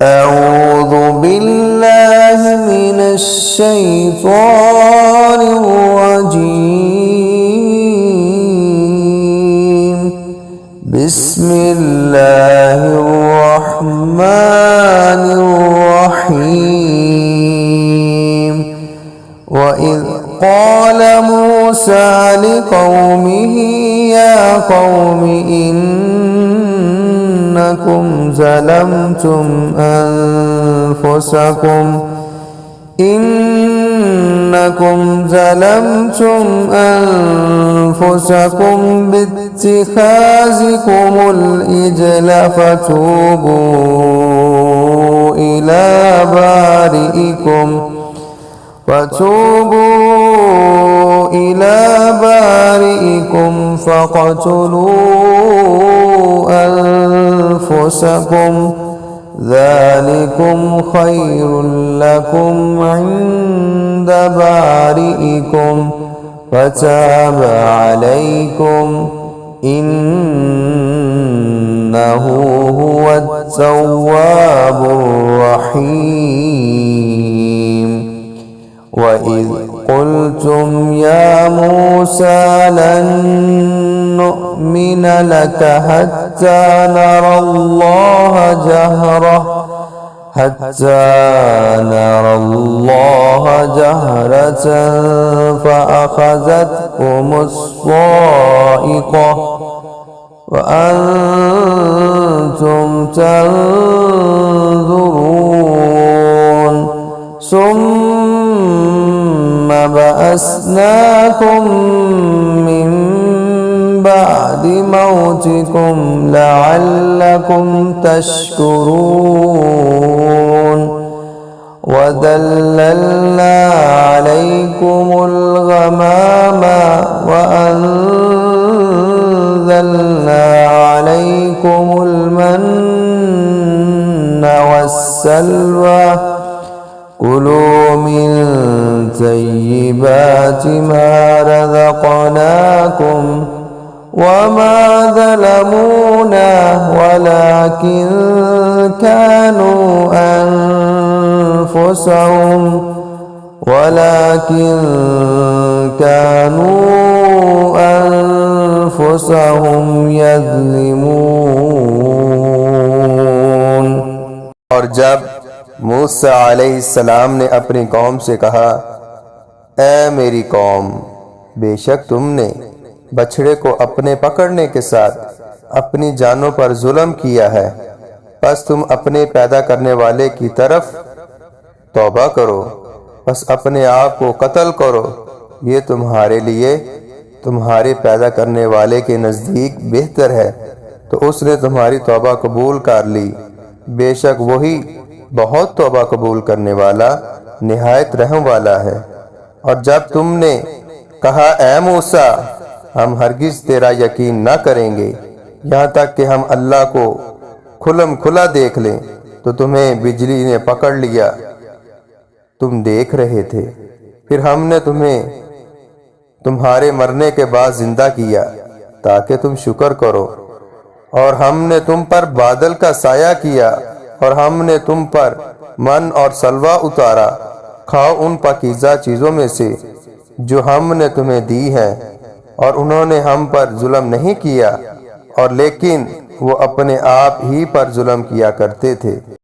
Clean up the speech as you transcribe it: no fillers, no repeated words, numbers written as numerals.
أعوذ بالله من الشيطان الرجيم. بسم الله الرحمن الرحيم. وإذ قال موسى لقومه يا قوم إنكم ظلمتم أنفسكم باتخاذكم العجل فتوبوا إلى بارئكم فاقتلوا أنفسكم ذلكم خير لكم عند بارئكم فتاب عليكم إنه هو التواب الرحيم. وإذ قلتم يا موسى لن نؤمن لك حتى نرى الله جهرة فأخذتكم الصاعقة وأنتم تنظرون ثم بعثناكم من بعد موتكم لعلكم تشكرون. وذللنا عليكم الغمام وأنزلنا عليكم المن والسلوى كلوا من طيبات ما رزقناكم وما ظلمونا ولكن كانوا أنفسهم يظلمون. और जब मूसा अलैहिस्सलाम ने अपनी कौम से कहा, ऐ मेरी कौम, बेशक तुमने बछड़े को अपने पकड़ने के साथ अपनी जानों पर जुल्म किया है, बस तुम अपने पैदा करने वाले की तरफ तौबा करो, बस अपने आप को कत्ल करो, ये तुम्हारे लिए तुम्हारे पैदा करने वाले के नज़दीक बेहतर है। तो उसने तुम्हारी तौबा कबूल कर ली, बेशक वही बहुत तौबा कबूल करने वाला निहायत रहम वाला है। और जब तुमने कहा, ऐ मूसा, हम हरगिज तेरा यकीन न करेंगे यहाँ तक कि हम अल्लाह को खुलम खुला देख लें, तो तुम्हें बिजली ने पकड़ लिया, तुम देख रहे थे। फिर हमने तुम्हें तुम्हारे मरने के बाद जिंदा किया ताकि तुम शुक्र करो। और हमने तुम पर बादल का साया किया और हमने तुम पर मन और सलवा उतारा। खाओ उन पाकीज़ा चीज़ों में से जो हमने तुम्हें दी हैं। और उन्होंने हम पर जुल्म नहीं किया, और लेकिन वो अपने आप ही पर जुल्म किया करते थे।